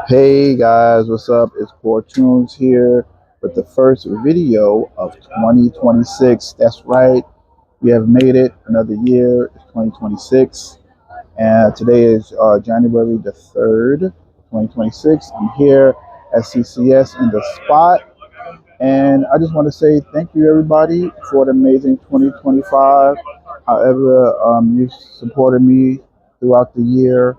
Hey guys, what's up? It's Core Tunes here with the first video of 2026. That's right, we have made it another year. It's 2026, and today is January the 3rd, 2026. I'm here at CCS in the spot, and I just want to say thank you everybody for the amazing 2025. However, you supported me throughout the year,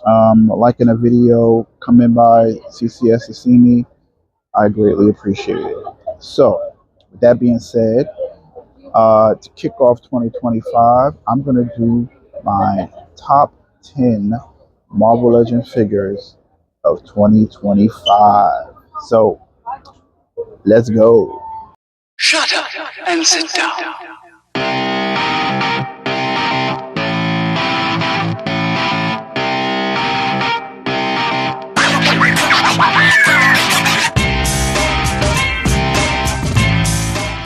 liking a video, coming by CCS to see me. I greatly appreciate it. So, with that being said, to kick off 2025, I'm going to do my top 10 Marvel Legend figures of 2025. So, let's go. Shut up and sit down.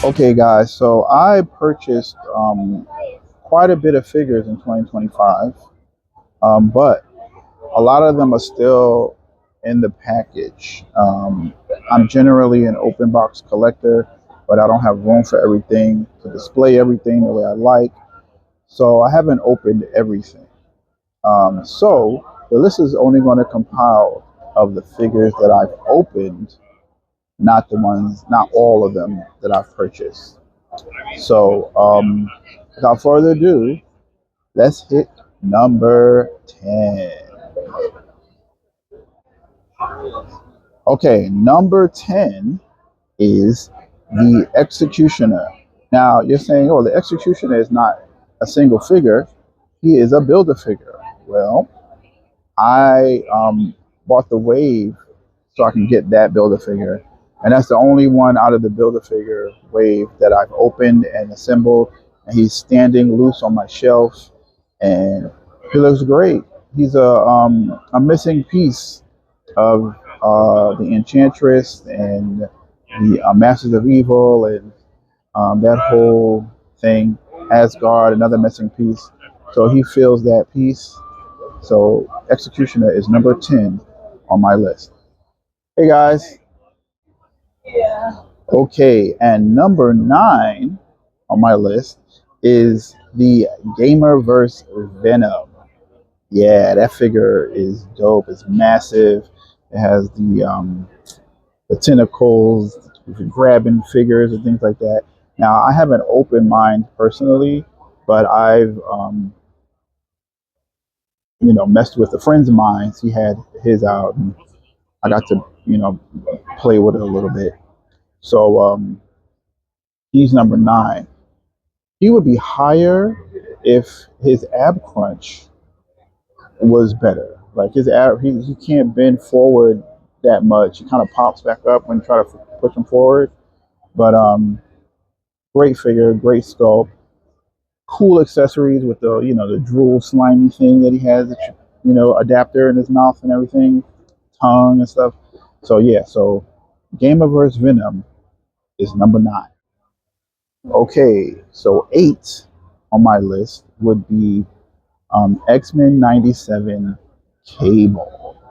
Okay, guys, so I purchased quite a bit of figures in 2025, but a lot of them are still in the package. I'm generally an open box collector, but I don't have room for everything to display everything the way I like. So I haven't opened everything. So the list is only going to compile of the figures that I've opened, not all of them that I've purchased. So without further ado, let's hit number 10. Okay, number 10 is the Executioner. Now, you're saying, oh, the Executioner is not a single figure, he is a builder figure. Well, I bought the Wave so I can get that builder figure. And that's the only one out of the builder figure wave that I've opened and assembled. And he's standing loose on my shelf, and he looks great. He's a missing piece of the Enchantress and the Masters of Evil and that whole thing. Asgard, another missing piece. So he fills that piece. So Executioner is number 10 on my list. Hey guys. Okay, and number 9 on my list is the Gamerverse Venom. Yeah, that figure is dope. It's massive. It has the tentacles, grabbing figures and things like that. Now, I haven't opened mine personally, but I've messed with a friend's of mine. He had his out, and I got to play with it a little bit. So he's number 9. He would be higher if his ab crunch was better. Like his ab, he can't bend forward that much. He kind of pops back up when you try to push him forward. But great figure, great sculpt, cool accessories with the drool slimy thing that he has, adapter in his mouth and everything, tongue and stuff. So yeah, so Gamerverse Venom is number 9. Okay, so 8 on my list would be X-Men 97 Cable.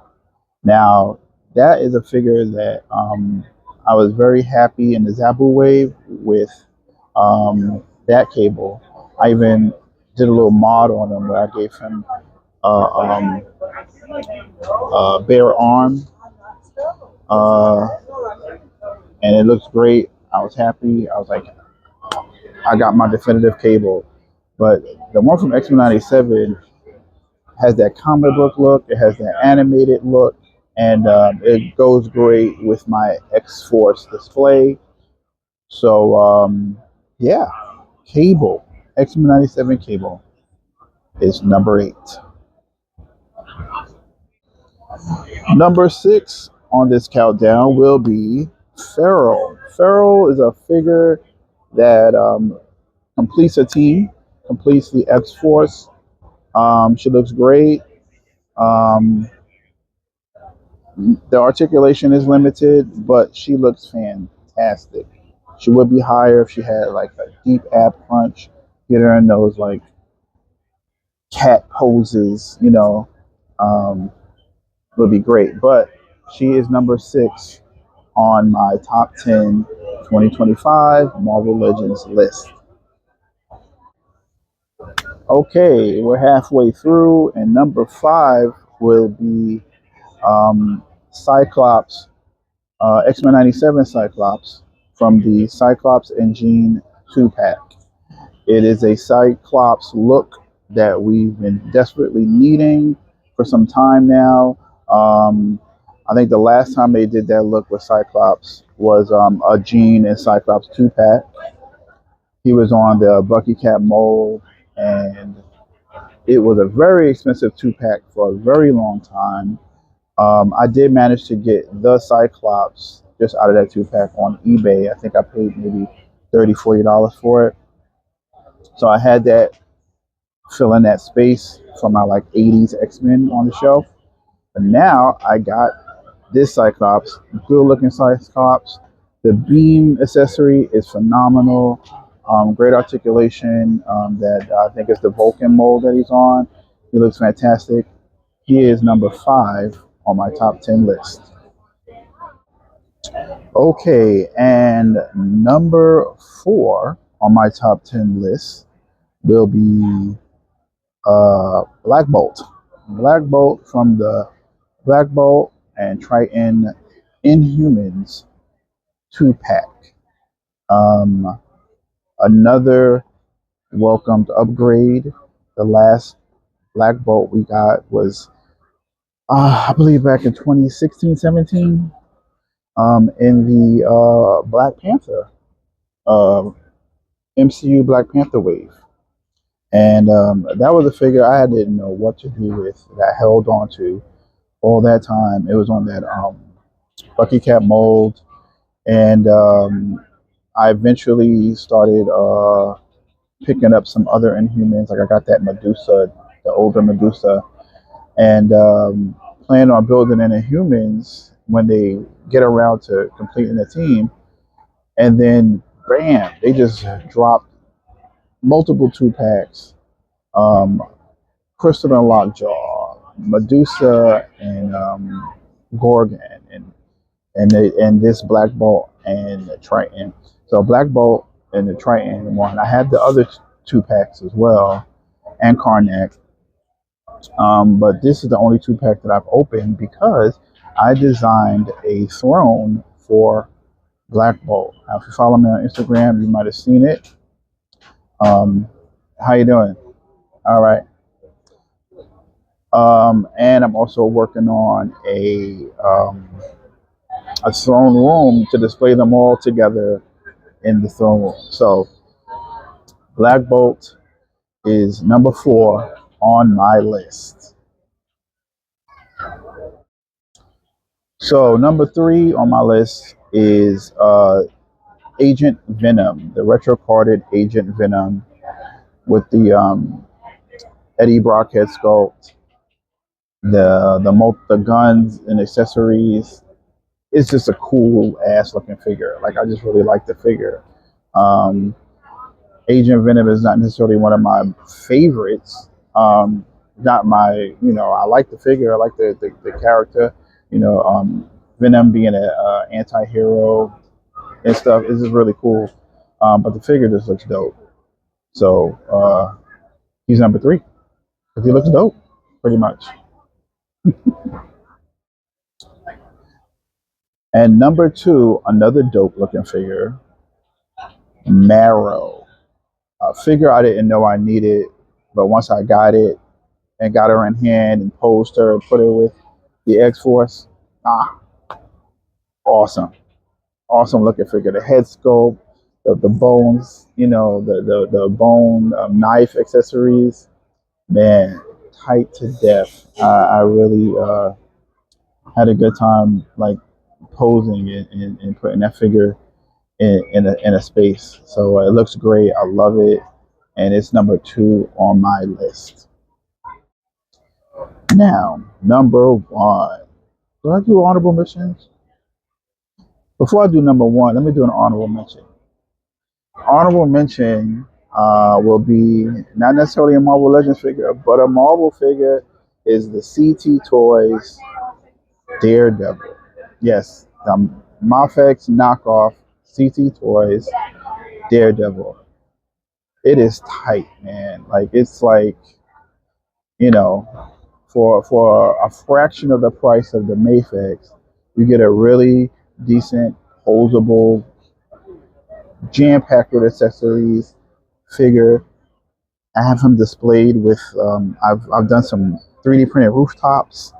Now, that is a figure that I was very happy in the Zabu wave with that Cable. I even did a little mod on him where I gave him um, a bare arm, uh, and it looks great. I was happy. I was like, I got my definitive Cable. But the one from X-Men 97 has that comic book look. It has that animated look, and it goes great with my X-Force display. So yeah, Cable, X-Men 97 Cable is number 8. Number 6 on this countdown will be Feral. Feral is a figure that completes a team, completes the X-Force. She looks great. Um, The articulation is limited, but she looks fantastic. She would be higher if she had like a deep ab crunch, get her in those like cat poses, um, would be great. But She is number 6 on my top 10 2025 Marvel Legends list. Okay, we're halfway through, and number 5 will be Cyclops, X-Men 97 Cyclops from the Cyclops and Jean 2-pack. It is a Cyclops look that we've been desperately needing for some time now. I think the last time they did that look with Cyclops was a Jean and Cyclops 2-pack. He was on the Bucky Cat mold, and it was a very expensive 2-pack for a very long time. I did manage to get the Cyclops just out of that 2-pack on eBay. I think I paid maybe $30, $40 for it. So I had that fill in that space for my like 80s X-Men on the shelf. But now I got this Cyclops, good looking Cyclops. The beam accessory is phenomenal. Great articulation. That I think is the Vulcan mold that he's on. He looks fantastic. He is number 5 on my top 10 list. Okay, and number 4 on my top 10 list will be Black Bolt. Black Bolt from the Black Bolt and Triton Inhumans 2-pack. Another welcomed upgrade. The last Black Bolt we got was, I believe, back in 2016, 17, in the Black Panther, MCU Black Panther wave. And that was a figure I didn't know what to do with, that I held on to all that time. It was on that Bucky Cat mold. And I eventually started picking up some other Inhumans. Like I got that Medusa, the older Medusa, and plan on building an Inhumans when they get around to completing the team. And then, bam, they just dropped multiple 2-packs. Crystal and Lockjaw, Medusa, and Gorgon, and this Black Bolt and the Triton. So Black Bolt and the Triton one. I had the other 2-packs as well, and Karnak. But this is the only 2-pack that I've opened because I designed a throne for Black Bolt. Now, if you follow me on Instagram, you might have seen it. How you doing? All right. And I'm also working on a throne room to display them all together in the throne room. So Black Bolt is number 4 on my list. So number 3 on my list is Agent Venom, the retro carded Agent Venom with the Eddie Brock head sculpt, the guns and accessories. It's just a cool ass looking figure. Like, I just really like the figure. Agent Venom is not necessarily one of my favorites. Not my, I like the figure. I like the character. Venom being an anti-hero and stuff is just really cool. But the figure just looks dope. So he's number 3 because he looks dope, pretty much. And number 2, another dope looking figure, Marrow. A figure I didn't know I needed, but once I got it and got her in hand and posed her and put her with the X-Force, awesome. Awesome looking figure. The head sculpt, the bones, the bone knife accessories, man, tight to death. I really had a good time, like, posing and putting that figure in a space. So it looks great. I love it, and it's number 2 on my list. Now, number 1. Do I do honorable mentions? Before I do number 1, let me do an honorable mention. Honorable mention will be not necessarily a Marvel Legends figure, but a Marvel figure is the CT Toys Daredevil. Yes, Mafex knockoff CT Toys Daredevil. It is tight, man. Like it's like, you know, for a fraction of the price of the Mafex, you get a really decent, posable, jam packed with accessories figure. I have him displayed with. I've done some 3D printed rooftops.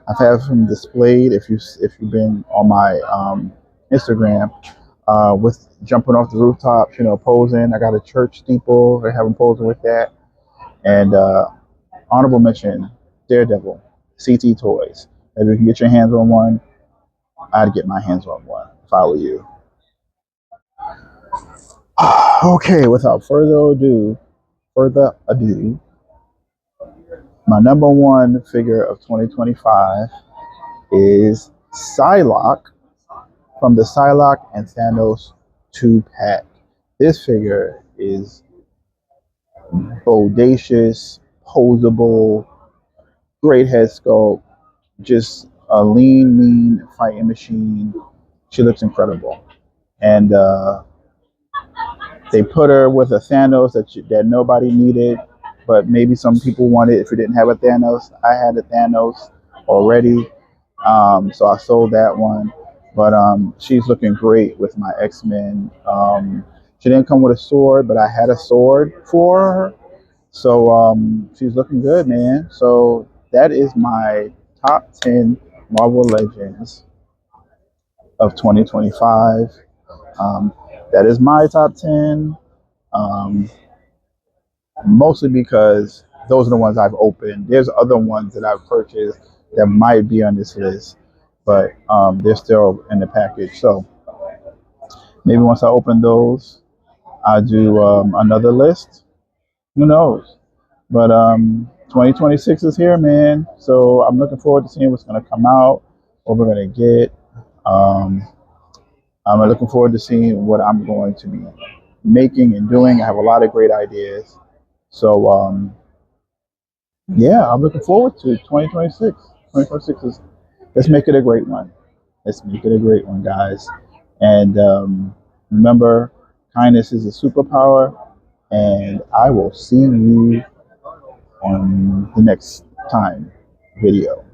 I've had him displayed. If you've been on my Instagram, with jumping off the rooftops, posing. I got a church steeple. I have him posing with that. And honorable mention, Daredevil, CT Toys. If you can get your hands on one, I'd get my hands on one if I were you. Okay, without further ado, my number one figure of 2025 is Psylocke from the Psylocke and Thanos 2-pack. This figure is bodacious, posable, great head sculpt, just a lean, mean fighting machine. She looks incredible. And they put her with a Thanos that nobody needed, but maybe some people wanted if you didn't have a Thanos. I had a Thanos already, so I sold that one. But she's looking great with my X-Men. She didn't come with a sword, but I had a sword for her. So she's looking good, man. So that is my top 10 Marvel Legends of 2025. That is my top 10. Um, Mostly because those are the ones I've opened. There's other ones that I've purchased that might be on this list, but they're still in the package. So maybe once I open those, I'll do another list. Who knows? But 2026 is here, man. So I'm looking forward to seeing what's going to come out, what we're going to get. Um, I'm looking forward to seeing what I'm going to be making and doing. I have a lot of great ideas. So, yeah, I'm looking forward to 2026. 2026 is, let's make it a great one. Let's make it a great one, guys. And remember, kindness is a superpower. And I will see you on the next time video.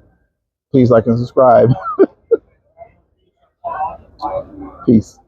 Please like and subscribe. Peace.